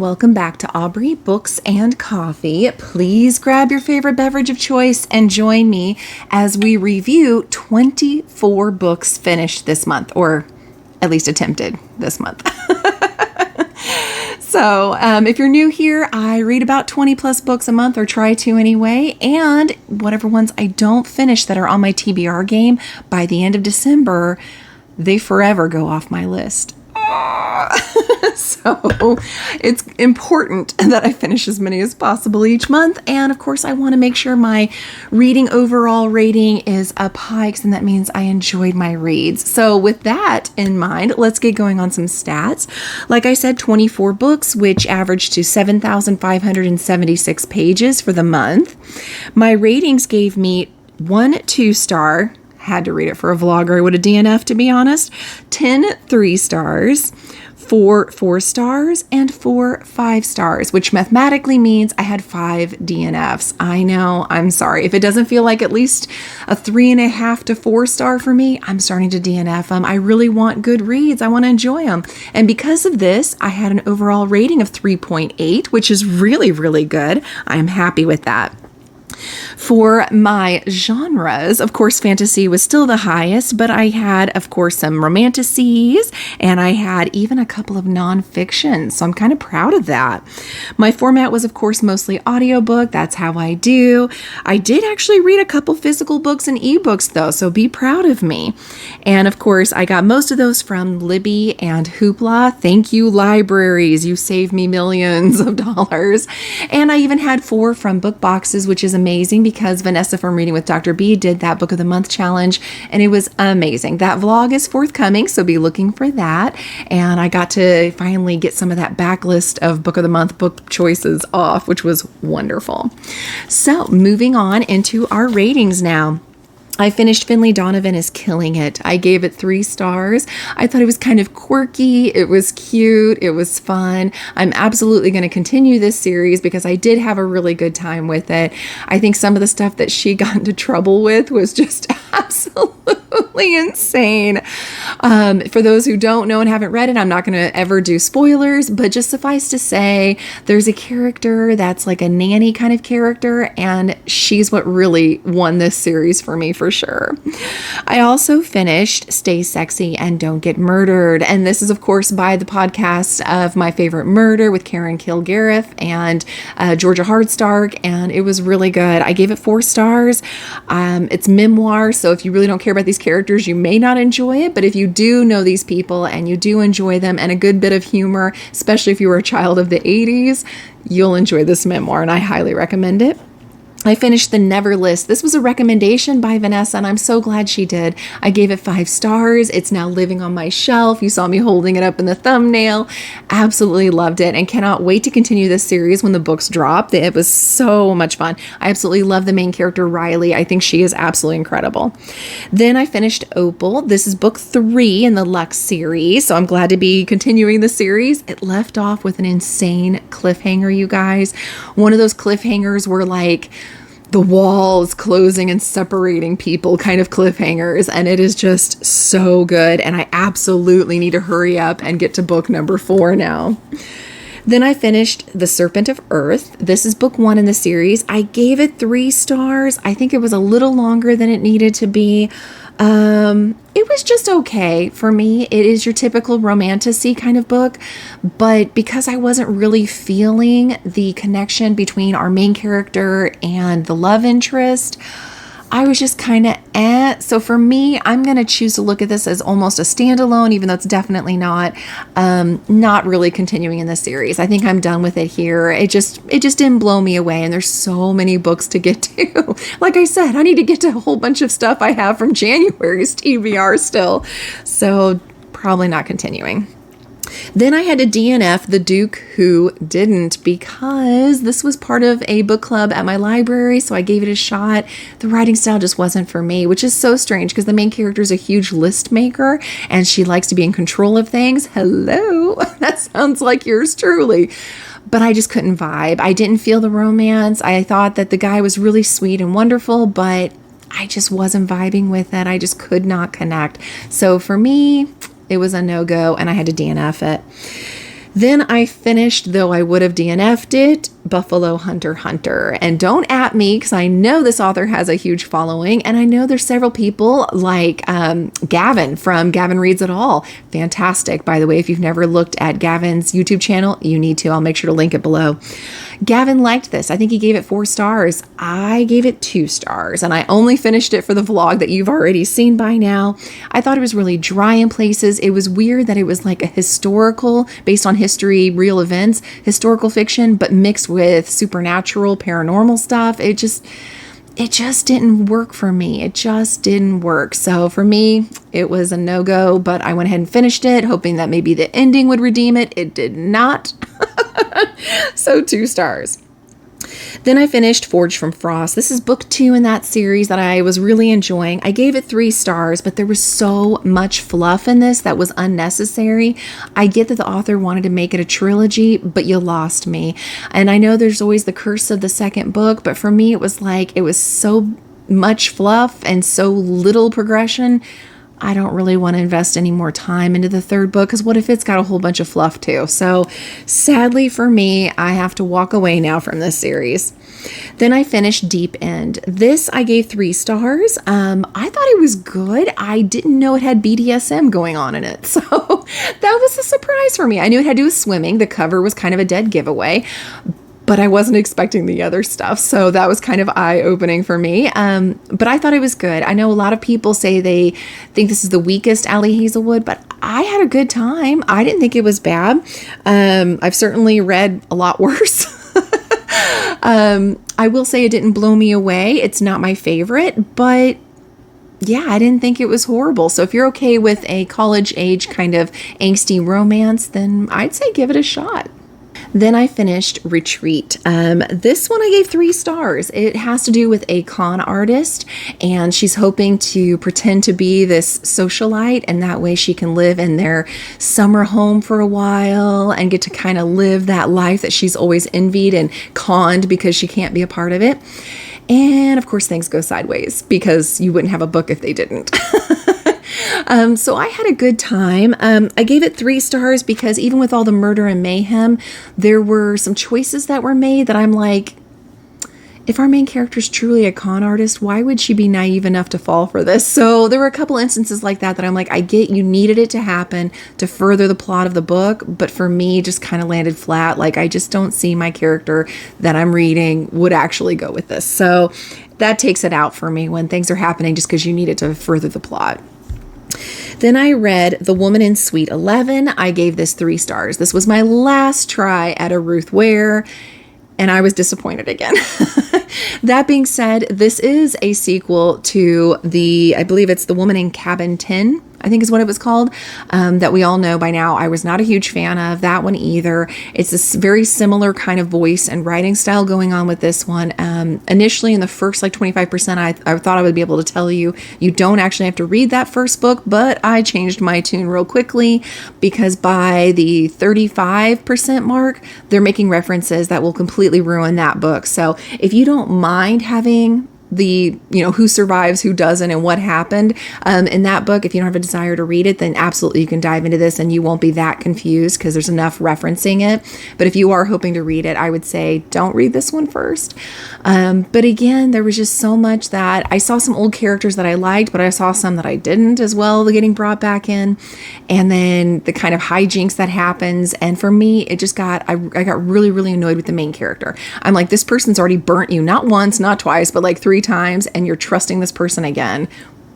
welcome back to Aubrey Books and Coffee. Please grab your favorite beverage of choice and join me as we review 24 books finished this month, or at least attempted this month. So if you're new here, I read about 20 plus books a month, or try to anyway, and whatever ones I don't finish that are on my TBR game, by the end of December, they forever go off my list. So it's important that I finish as many as possible each month. And of course, I want to make sure my reading overall rating is up high, because then that means I enjoyed my reads. So with that in mind, let's get going on some stats. Like I said, 24 books, which averaged to 7,576 pages for the month. My ratings gave me 1 2-star. Had to read it for a vlogger. I would have DNF'd, to be honest. 10 3-stars, 4 4-stars, and 4 5-stars, which mathematically means I had 5 DNFs. I know, I'm sorry. If it doesn't feel like at least a 3.5 to 4-star for me, I'm starting to DNF them. I really want good reads. I want to enjoy them. And because of this, I had an overall rating of 3.8, which is really, really good. I'm happy with that. For my genres, of course, fantasy was still the highest, but I had, of course, some romanticies, and I had even a couple of nonfiction, so I'm kind of proud of that. My format was, of course, mostly audiobook. That's how I do. I did actually read a couple physical books and ebooks, though, so be proud of me. And, of course, I got most of those from Libby and Hoopla. Thank you, libraries. You saved me millions of dollars. And I even had 4 from Book Boxes, which is amazing, because Vanessa from Reading with Dr. B did that Book of the Month challenge, and it was amazing. That vlog is forthcoming, so be looking for that. And I got to finally get some of that backlist of Book of the Month book choices off, which was wonderful. So moving on into our ratings now. I finished Finley Donovan is Killing It. I gave it 3 stars. I thought it was kind of quirky. It was cute. It was fun. I'm absolutely going to continue this series because I did have a really good time with it. I think some of the stuff that she got into trouble with was just absolutely insane. For those who don't know and haven't read it, I'm not going to ever do spoilers, but just suffice to say, there's a character that's like a nanny kind of character, and she's what really won this series for me, for sure. I also finished Stay Sexy and Don't Get Murdered. And this is, of course, by the podcast of My Favorite Murder with Karen Kilgariff and Georgia Hardstark. And it was really good. I gave it 4 stars. It's memoir, so if you really don't care about these characters, you may not enjoy it. But if you do know these people and you do enjoy them and a good bit of humor, especially if you were a child of the 80s, you'll enjoy this memoir, and I highly recommend it. I finished The Never List. This was a recommendation by Vanessa, and I'm so glad she did. I gave it 5 stars. It's now living on my shelf. You saw me holding it up in the thumbnail. Absolutely loved it, and cannot wait to continue this series when the books drop. It was so much fun. I absolutely love the main character, Riley. I think she is absolutely incredible. Then I finished Opal. This is book 3 in the Lux series, so I'm glad to be continuing the series. It left off with an insane cliffhanger, you guys. One of those cliffhangers where, like, the walls closing and separating people kind of cliffhangers, and it is just so good, and I absolutely need to hurry up and get to book number 4 now. Then I finished The Serpent of Earth. This is book 1 in the series. I gave it 3 stars. I think it was a little longer than it needed to be. It was just okay for me. It is your typical romantasy kind of book, but because I wasn't really feeling the connection between our main character and the love interest, I was just kind of So for me, I'm going to choose to look at this as almost a standalone, even though it's definitely not really continuing in the series. I think I'm done with it here. It just didn't blow me away, and there's so many books to get to. Like I said, I need to get to a whole bunch of stuff I have from January's TBR still. So probably not continuing. Then I had to DNF The Duke Who Didn't, because this was part of a book club at my library, so I gave it a shot. The writing style just wasn't for me, which is so strange because the main character is a huge list maker and she likes to be in control of things. Hello, that sounds like yours truly. But I just couldn't vibe. I didn't feel the romance. I thought that the guy was really sweet and wonderful, but I just wasn't vibing with it. I just could not connect. So for me, it was a no-go, and I had to DNF it. Then I finished, though I would have DNF'd it, Buffalo Hunter Hunter. And don't at me, because I know this author has a huge following, and I know there's several people like Gavin from Gavin Reads It All. Fantastic. By the way, if you've never looked at Gavin's YouTube channel, you need to. I'll make sure to link it below. Gavin liked this. I think he gave it 4 stars. I gave it 2 stars, and I only finished it for the vlog that you've already seen by now. I thought it was really dry in places. It was weird that it was like a historical, based on history, real events, historical fiction, but mixed with supernatural, paranormal stuff. It just didn't work for me. It just didn't work. So for me, it was a no-go, but I went ahead and finished it, hoping that maybe the ending would redeem it. It did not. So 2 stars. Then I finished Forged from Frost. This is book 2 in that series that I was really enjoying. I gave it 3 stars, but there was so much fluff in this that was unnecessary. I get that the author wanted to make it a trilogy, but you lost me. And I know there's always the curse of the second book, but for me, it was like, it was so much fluff and so little progression. I don't really want to invest any more time into the third book, because what if it's got a whole bunch of fluff too? So sadly for me, I have to walk away now from this series. Then I finished Deep End. This I gave 3 stars. I thought it was good. I didn't know it had BDSM going on in it. So that was a surprise for me. I knew it had to do with swimming. The cover was kind of a dead giveaway, but I wasn't expecting the other stuff. So that was kind of eye-opening for me. But I thought it was good. I know a lot of people say they think this is the weakest Allie Hazelwood, but I had a good time. I didn't think it was bad. I've certainly read a lot worse. I will say it didn't blow me away. It's not my favorite, but yeah, I didn't think it was horrible. So if you're okay with a college age kind of angsty romance, then I'd say give it a shot. Then I finished Retreat. This one I gave 3 stars. It has to do with a con artist, and she's hoping to pretend to be this socialite, and that way she can live in their summer home for a while and get to kind of live that life that she's always envied and conned because she can't be a part of it. And of course things go sideways, because you wouldn't have a book if they didn't. So I had a good time. I gave it 3 stars because even with all the murder and mayhem, there were some choices that were made that I'm like, if our main character is truly a con artist, why would she be naive enough to fall for this? So there were a couple instances like that I'm like, I get you needed it to happen to further the plot of the book, but for me, just kind of landed flat. Like, I just don't see my character that I'm reading would actually go with this. So that takes it out for me when things are happening just because you need it to further the plot. Then I read The Woman in Suite 11. I gave this 3 stars. This was my last try at a Ruth Ware, and I was disappointed again. That being said, this is a sequel to I believe it's The Woman in Cabin 10, I think is what it was called, that we all know by now. I was not a huge fan of that one either. It's this very similar kind of voice and writing style going on with this one. Initially in the first 25%, I thought I would be able to tell you don't actually have to read that first book, but I changed my tune real quickly, because by the 35% mark, they're making references that will completely ruin that book. So if you don't mind having the, who survives, who doesn't, and what happened in that book, if you don't have a desire to read it, then absolutely you can dive into this and you won't be that confused because there's enough referencing it. But if you are hoping to read it, I would say don't read this one first. But again, there was just so much that I saw some old characters that I liked, but I saw some that I didn't as well getting brought back in. And then the kind of hijinks that happens. And for me, it just I got really, really annoyed with the main character. I'm like, this person's already burnt you, not once, not twice, but like 3 times, and you're trusting this person again.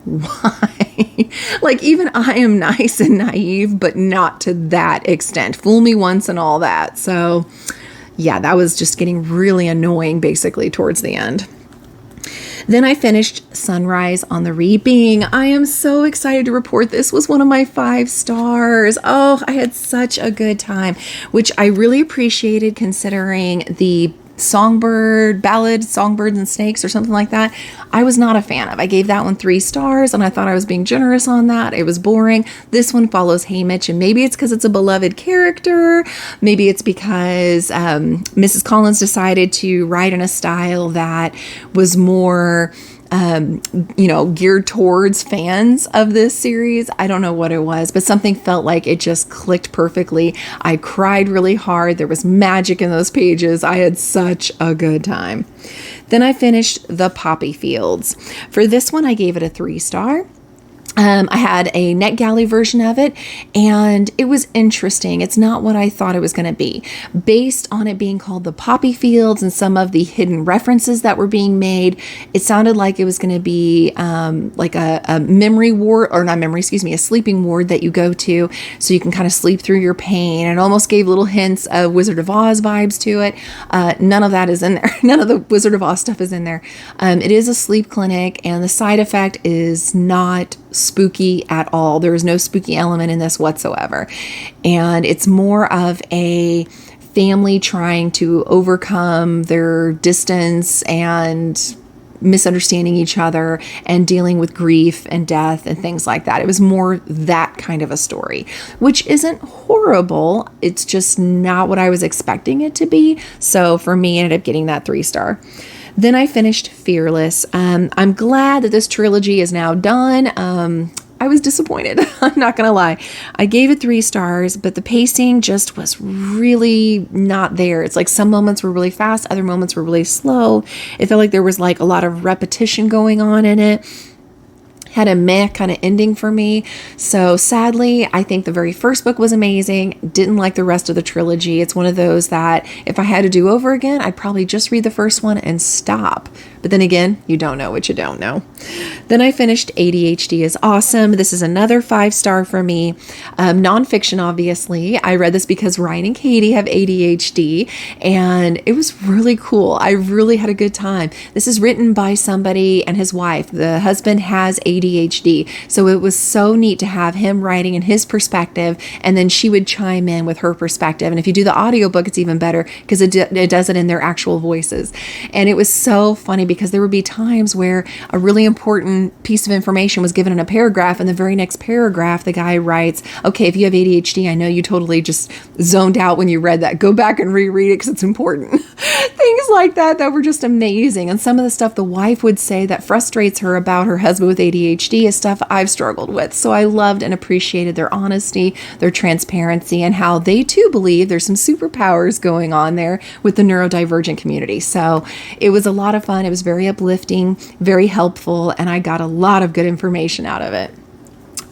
Why? Like, even I am nice and naive, but not to that extent. Fool me once and all that. So yeah, that was just getting really annoying basically towards the end. Then I finished Sunrise on the Reaping. I am so excited to report this was one of my 5 stars. Oh, I had such a good time, which I really appreciated considering the ballad, Songbirds and Snakes or something like that. I was not a fan of. I gave that one 3 stars, and I thought I was being generous on that. It was boring. This one follows Haymitch, and maybe it's because it's a beloved character. Maybe it's because Mrs. Collins decided to write in a style that was more geared towards fans of this series. I don't know what it was, but something felt like it just clicked perfectly. I cried really hard. There was magic in those pages. I had such a good time. Then I finished The Poppy Fields. For this one, I gave it a 3-star. I had a NetGalley version of it, and it was interesting. It's not what I thought it was going to be. Based on it being called The Poppy Fields and some of the hidden references that were being made, it sounded like it was going to be like a memory ward, or not memory, excuse me, a sleeping ward that you go to so you can kind of sleep through your pain. And it almost gave little hints of Wizard of Oz vibes to it. None of that is in there. None of the Wizard of Oz stuff is in there. It is a sleep clinic, and the side effect is not spooky at all. There is no spooky element in this whatsoever. And it's more of a family trying to overcome their distance and misunderstanding each other and dealing with grief and death and things like that. It was more that kind of a story, which isn't horrible. It's just not what I was expecting it to be. So for me, I ended up getting that 3-star. Then I finished Fearless. I'm glad that this trilogy is now done. I was disappointed. I'm not going to lie. I gave it 3 stars, but the pacing just was really not there. It's like some moments were really fast, other moments were really slow. It felt like there was like a lot of repetition going on in it. Had a meh kind of ending for me. So sadly, I think the very first book was amazing. Didn't like the rest of the trilogy. It's one of those that if I had to do over again, I'd probably just read the first one and stop. But then again, you don't know what you don't know. Then I finished ADHD is Awesome. This is another 5-star for me. Nonfiction, obviously. I read this because Ryan and Katie have ADHD, and it was really cool. I really had a good time. This is written by somebody and his wife. The husband has ADHD, so it was so neat to have him writing in his perspective, and then she would chime in with her perspective. And if you do the audiobook, it's even better because it does it in their actual voices. And it was so funny because there would be times where a really important piece of information was given in a paragraph, and the very next paragraph, the guy writes, okay, if you have ADHD, I know you totally just zoned out when you read that. Go back and reread it because it's important. Things like that were just amazing. And some of the stuff the wife would say that frustrates her about her husband with ADHD is stuff I've struggled with. So I loved and appreciated their honesty, their transparency, and how they too believe there's some superpowers going on there with the neurodivergent community. So it was a lot of fun. It was very uplifting, very helpful, and I got a lot of good information out of it.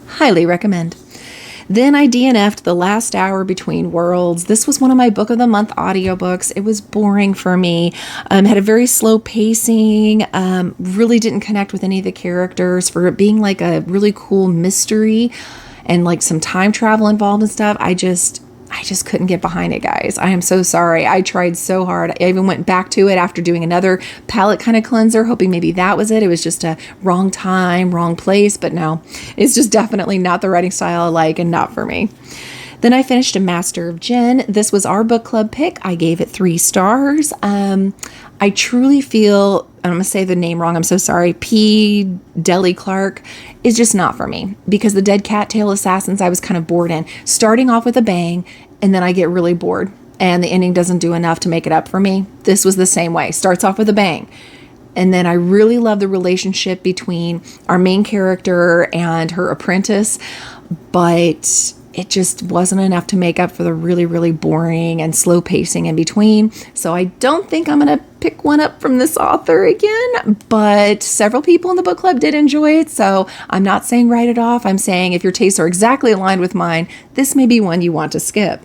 Highly recommend. Then I DNF'd The Last Hour Between Worlds. This was one of my Book of the Month audiobooks. It was boring for me. Had a very slow pacing. Really didn't connect with any of the characters. For it being like a really cool mystery and like some time travel involved and stuff, I just couldn't get behind it, guys. I am so sorry. I tried so hard. I even went back to it after doing another palette kind of cleanser, hoping maybe that was it. It was just a wrong time, wrong place. But no, it's just definitely not the writing style I like and not for me. Then I finished A Master of Jen. This was our book club pick. I gave it 3 stars. I truly feel, I'm going to say the name wrong, I'm so sorry, P. Deli Clark is just not for me because the Dead Cattail Assassins I was kind of bored in. Starting off with a bang, and then I get really bored, and the ending doesn't do enough to make it up for me. This was the same way. Starts off with a bang. And then I really love the relationship between our main character and her apprentice, but it just wasn't enough to make up for the really, really boring and slow pacing in between. So I don't think I'm going to pick one up from this author again, but several people in the book club did enjoy it. So I'm not saying write it off. I'm saying if your tastes are exactly aligned with mine, this may be one you want to skip.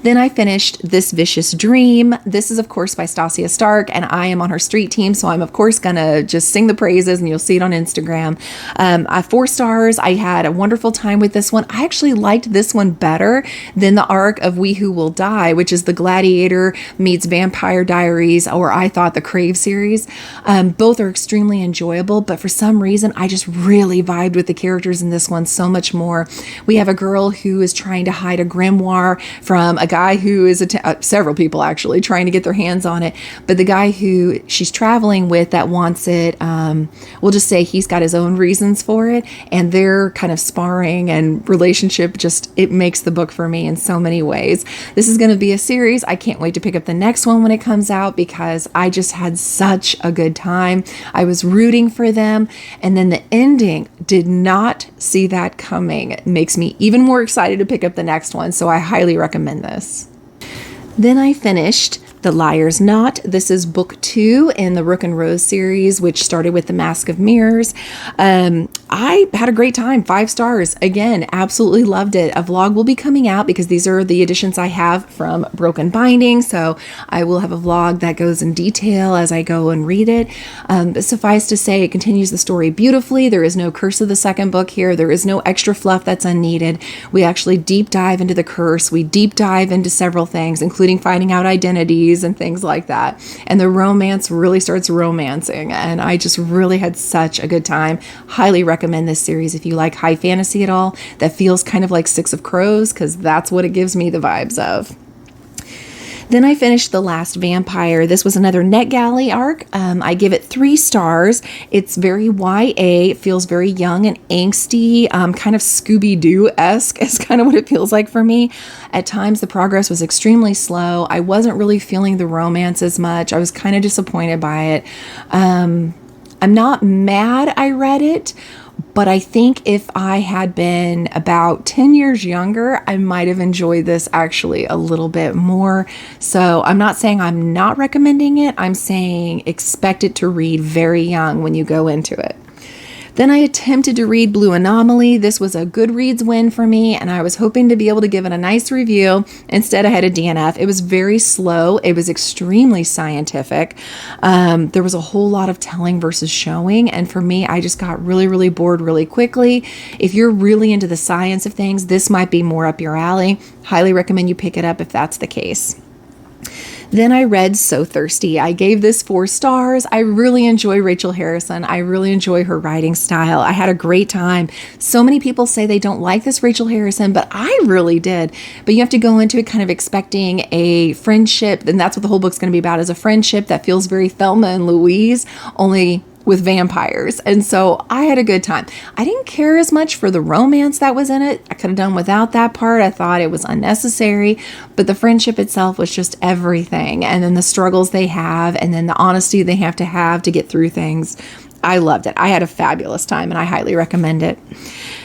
Then I finished This Vicious Dream. This is, of course, by Stasia Stark, and I am on her street team, so I'm, of course, going to just sing the praises, and you'll see it on Instagram. 4 stars. I had a wonderful time with this one. I actually liked this one better than the arc of We Who Will Die, which is the Gladiator meets Vampire Diaries, or I thought the Crave series. Both are extremely enjoyable, but for some reason, I just really vibed with the characters in this one so much more. We have a girl who is trying to hide a grimoire from a guy who is several people actually trying to get their hands on it, but the guy who she's traveling with that wants it, we'll just say he's got his own reasons for it, and their kind of sparring and relationship it makes the book for me in so many ways. This is going to be a series. I can't wait to pick up the next one when it comes out because I just had such a good time. I was rooting for them, and then the ending did not see that coming. It makes me even more excited to pick up the next one, so I highly recommend this. Then I finished The Liar's Knot. This is book 2 in the Rook and Rose series, which started with The Mask of Mirrors. I had a great time, 5 stars. Again, absolutely loved it. A vlog will be coming out because these are the editions I have from Broken Binding. So I will have a vlog that goes in detail as I go and read it. But suffice to say, it continues the story beautifully. There is no curse of the second book here. There is no extra fluff that's unneeded. We actually deep dive into the curse. We deep dive into several things, including finding out identities and things like that. And the romance really starts romancing. And I just really had such a good time. Highly recommend this series if you like high fantasy at all. That feels kind of like Six of Crows, because that's what it gives me the vibes of. Then I finished The Last Vampire. This was another NetGalley arc. I give it 3 stars. It's very YA. It feels very young and angsty, kind of Scooby-Doo-esque is kind of what it feels like for me. At times, the progress was extremely slow. I wasn't really feeling the romance as much. I was kind of disappointed by it. I'm not mad I read it, but I think if I had been about 10 years younger, I might have enjoyed this actually a little bit more. So I'm not saying I'm not recommending it. I'm saying expect it to read very young when you go into it. Then I attempted to read Blue Anomaly. This was a GoodReads win for me, and I was hoping to be able to give it a nice review. Instead, I had a DNF. It was very slow. It was extremely scientific. There was a whole lot of telling versus showing, and for me, I just got really, really bored really quickly. If you're really into the science of things, this might be more up your alley. Highly recommend you pick it up if that's the case. Then I read So Thirsty. I gave this 4 stars. I really enjoy Rachel Harrison. I really enjoy her writing style. I had a great time. So many people say they don't like this Rachel Harrison, but I really did. But you have to go into it kind of expecting a friendship, and that's what the whole book's going to be about, is a friendship that feels very Thelma and Louise, only with vampires. And so I had a good time. I didn't care as much for the romance that was in it. I could have done without that part. I thought it was unnecessary, but the friendship itself was just everything. And then the struggles they have, and then the honesty they have to get through things. I loved it. I had a fabulous time, and I highly recommend it.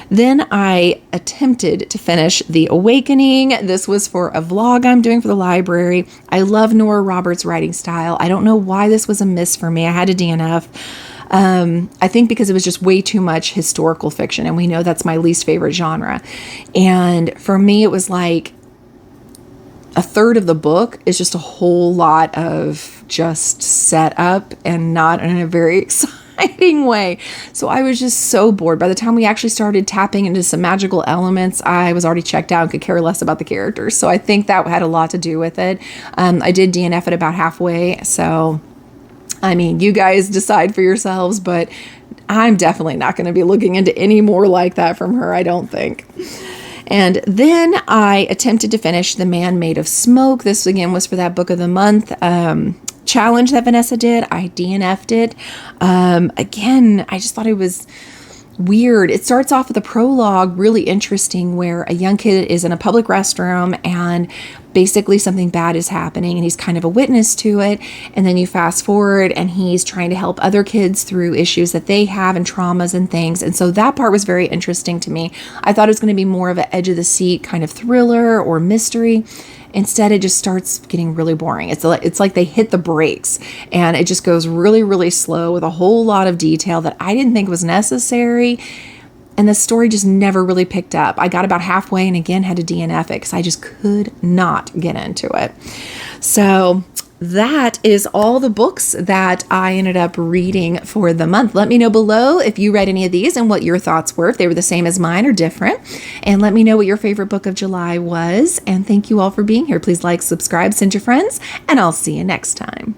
Then I attempted to finish The Awakening. This was for a vlog I'm doing for the library. I love Nora Roberts' writing style. I don't know why this was a miss for me. I had a DNF. I think because it was just way too much historical fiction, and we know that's my least favorite genre. And for me, it was like a third of the book is just a whole lot of just setup and not in a very exciting way. So I was just so bored. By the time we actually started tapping into some magical elements, I was already checked out and could care less about the characters. So I think that had a lot to do with it. I did DNF it about halfway. So, I mean, you guys decide for yourselves, but I'm definitely not going to be looking into any more like that from her, I don't think. And then I attempted to finish The Man Made of Smoke. This again was for that book of the month challenge that Vanessa did. I DNF'd it. Again, I just thought it was weird. It starts off with a prologue, really interesting, where a young kid is in a public restroom and basically something bad is happening and he's kind of a witness to it. And then you fast forward and he's trying to help other kids through issues that they have and traumas and things. And so that part was very interesting to me. I thought it was going to be more of an edge of the seat kind of thriller or mystery. Instead, it just starts getting really boring. It's like they hit the brakes and it just goes really, really slow with a whole lot of detail that I didn't think was necessary. And the story just never really picked up. I got about halfway and again had to DNF it because I just could not get into it. So that is all the books that I ended up reading for the month. Let me know below if you read any of these and what your thoughts were, if they were the same as mine or different. And let me know what your favorite book of July was. And thank you all for being here. Please like, subscribe, send your friends, and I'll see you next time.